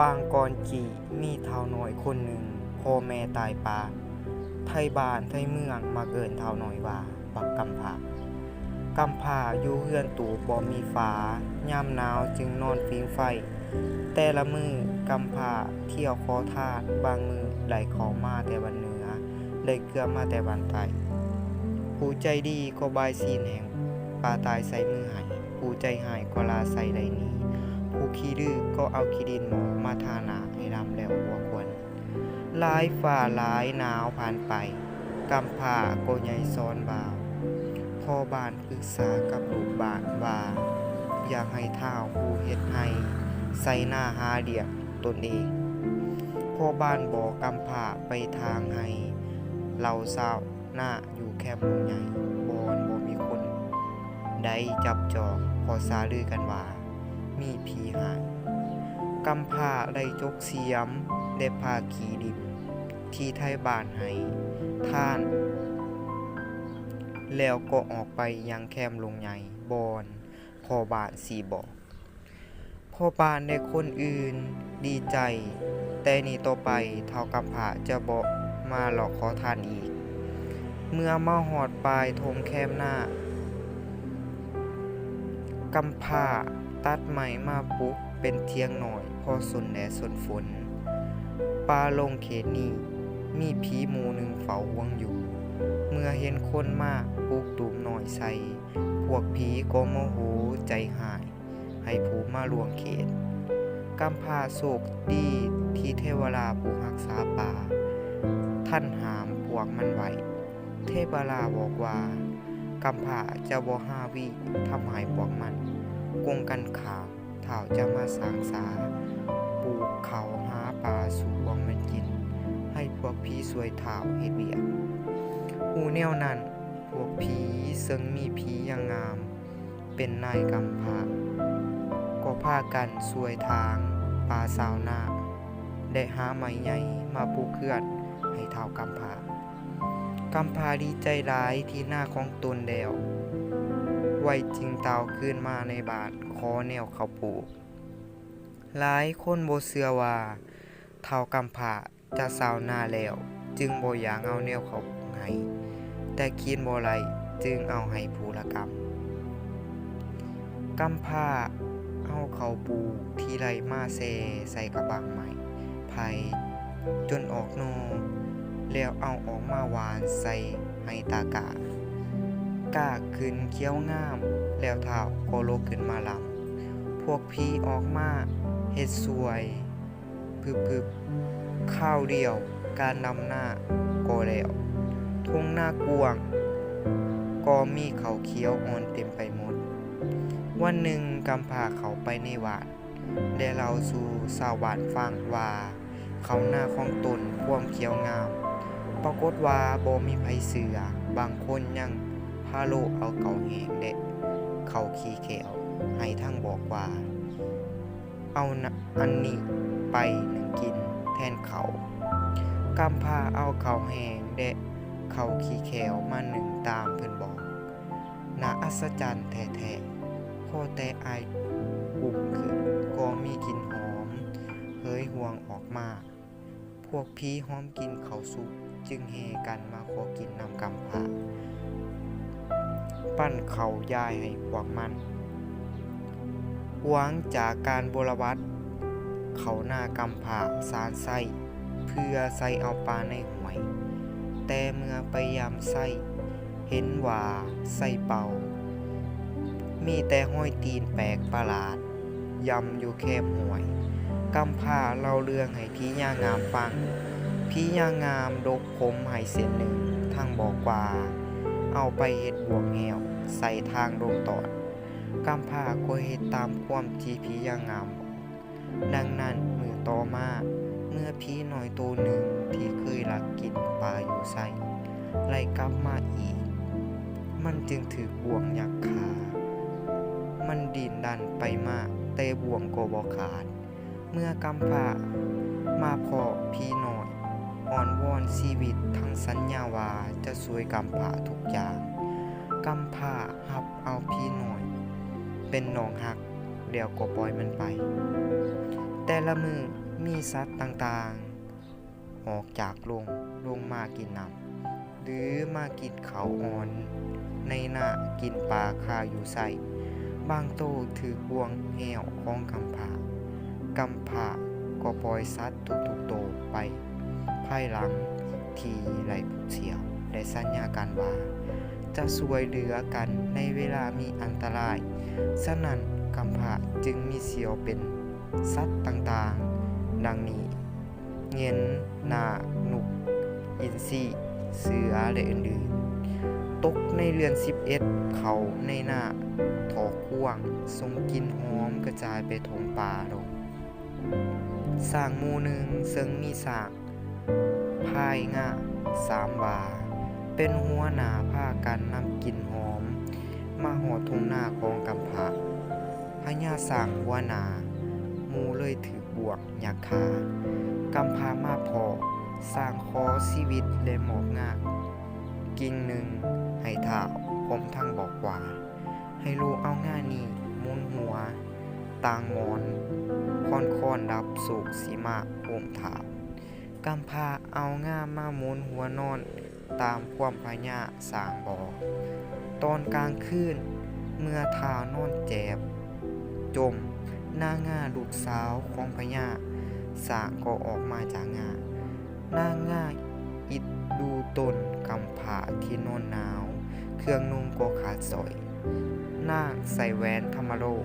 ปางกรจีมีเฒ่าน้อยคนหนึ่งพ่อแม่ตายปาไทบ้านไทเมืองมาเอิ้นเฒ่าน้อยว่าบักกำพร้ากำพร้าอยู่เรือนตูบบ่มีฝายามหนาวจึงนอนฟิงไฟแต่ละมื้อกำพร้าเที่ยวขอทานบางมื้อได้ของมาแต่วันเหนือได้เกลือมาแต่วันใต้ผู้ใจดีก็บายซีนแห่งปลาตายใส่มือให้ผู้ใจหายก็ลาใส่ได้หนีผู้ขี้ดื้อก็เอาขี้ดินหมอกมาทาหน้าให้ดำแล้วบ่ควรหลายฟ้าหลายหนาวผ่านไปกำพร้าก็ใหญ่ซ้อนบ่าวพ่อบ้านปรึกษากับลูกบ้านว่าอยากให้ท้าวผู้เฮ็ดให้ใส่หน้าหาเลี้ยงตนเองพ่อบ้านบอกกำพร้าไปทางให้เหล่าสาวหน้าอยู่แคบหมู่ใหญ่บ่มีคนใดจับจองพอสาลือกันว่ามีผีหายกำพร้าได้จกเสียมได้พาขี่ดินที่ไทบ้านให้ท่านแล้วก็ออกไปยังแคมป์ลงใหญ่บอนพ่อบ้านสิบอกพ่อบ้านได้คนอื่นดีใจแต่นี่ต่อไปเฒ่ากำพร้าจะบ่มาหลอกขอทานอีกเมื่อมาฮอดปลายธงแคมป์หน้ากำพร้าตัดไม้มาปลูกเป็นเถียงน้อยพอสนแดดสนฝนป่าลงเขตนี้มีผีหมู่หนึ่งเฝ้าห่วงอยู่เมื่อเห็นคนมาปลูกตูมน้อยใส่พวกผีก็โมโหใจหายให้ผู้มาล่วงเขตกำพร้าโศกดีที่เทวราผู้รักษาป่าท่านหามพวกมันไว้เทวราบอกว่ากำพร้าจะบ่ห้าวิทำให้พวกมันกงกันขาวเท่าจะมาสร้างสาปลูกเขาหาปลาสู่พวกมันกินให้พวกผีสวยเท่าเฮ็ดเวียกหูแนวนั้นพวกผีซึ่งมีผีอย่างงามเป็นนายกำพร้าก็พากันสวยทางปลาสาวนาได้หาไม้ใหญ่มาปลูกเขื่อนให้เท่ากำพร้ากำพร้าดีใจหลายที่หน้าของตนแล้วไว้จึงเตาขึ้นมาในบาทขอแนวเขาปลูกหลายคนบ่เชื่อว่าเฒ่ากำพร้าจะสาวนาแล้วจึงบ่อยากเอาแนวเขาให้แต่คิดบ่ไหลจึงเอาให้ผู้ละกำพร้าเอาเขาปลูกที่ไรมาแซ่ใส่กระบังใหม่ไผจนออกหน่อแล้วเอาออกมาหวานใส่ให้ตากาขึ้นเขียวงามแล้วเท้าก็ลุกขึ้นมาลำพวกผีออกมาเฮ็ดสวยพึบข้าวเดียวการนำหน้าก็แล้วทุ่งหน้ากวางก็มีเขาเขียวอ่อนเต็มไปหมดวันหนึ่งกำพร้าเขาไปในวาดได้เล่าสู่ชาวบ้านฟังว่าเขาหน้าของตนพ่วงเขียวงามปรากฏว่าบ่มีไผเชื่อบางคนยังพาโลเอาเก่าแหงเด็กเขาขี้แขวให้ทั้งบอกว่าเอาอันนี้ไปหนึ่งกินแทนเขากำพร้าเอาเขาแหงเด็กเขาขี้แขวมาหนึ่งตามเพิ่นบอกน่าอัศจรรย์แท้ๆพอแต่อายปุบขึ้นก็มีกลิ่นหอมเฮ้ยหวงออกมาพวกผีหอมกินเขาสุกจึงเฮกันมาขอกินนำกำพร้าปั้นเขายายให้พวกมันหวังจากการบรวัตเขาหน้ากำพร้าสารไส้เพื่อใส่เอาปลาในหวยแต่เมื่อไปยามไส้เห็นว่าไส้เป่ามีแต่ห้อยตีนแปลกประหลาดยำอยู่แคบห่วยกำพร้าเล่าเรื่องให้พี่ย่างามฟังพี่ย่างามดกผมให้เส้นหนึ่งทั้งบอกว่าเอาไปเฮ็ดบวกแหวใส่ทางลงตอดกำพร้าก็เฮ็ดตามความที่พี่ย่างามบอกดังนั้นมือต่อมาเมื่อพี่น้อยตัวหนึ่งที่เคยลักกินปลาอยู่ไสไล่กลับมาอีกมันจึงถือบ่วงยักษ์ขามันดินดันไปมาแต่บ่วงก็บ่ขาดเมื่อกำพร้ามาพอพี่น้อยอ่อนวอนชีวิตทั้งสัญญาว่าจะช่วยกำพร้าทุกอย่างกำพร้ารับเอาพี่น้อยเป็นน้องฮักเดี๋ยวก็ปล่อยมันไปแต่ละมือ มีสัตว์ต่างๆ ออกจากลงมากินน้ำหรือมากินเขาวอ่อนในหน้ากินปลาคาอยู่ใส่บางโตถือบ่วงแหวของกำพร้าก็ปล่อยสัตว์ทุกๆโตไปภายหลังที่ไหลผูกเสี่ยวได้สัญญากันว่าจะช่วยเหลือกันในเวลามีอันตรายฉะนั้นกำพร้าจึงมีเสี่ยวเป็นสัตว์ต่างๆดังนี้เงินนาหนุกอินทรีเสือและอื่นๆตกในเรือน11เขาในหน้าถอข่วงทรงกลิ่นหอมกระจายไปทงป่าดงสร้างหมู่หนึ่งซึ่งมีสากพายง่า3 บาเป็นหัวหน้าพากันนำกลิ่นหอมมาหอดทุ่งนาของกำพร้าพญาสร้างหัวหน้าหมู่เลยถือบวกยักขากำพร้ามาพอสร้างขอชีวิตและหมอบงากกิ่งหนึ่งให้ท้าวผมทั้งบอกว่าให้ลูกเอาง่านี้มุนหัวต่างมอนค่อนดับสุกสีมาโอมถาวกำพร้าเอาง่ามามุนหัวนอนตามความพญาสร้างบอกตอนกลางคืนเมื่อท้าวนอนแจบจมหน้าง่าลูกสาวของพญาสร้างก็ออกมาจากง่าหน้าง่าอิดดูตนกำพร้าที่นอนหนาวเครื่องนุ่งก็ขาดสอยนางใส่แหวนธรรมโลก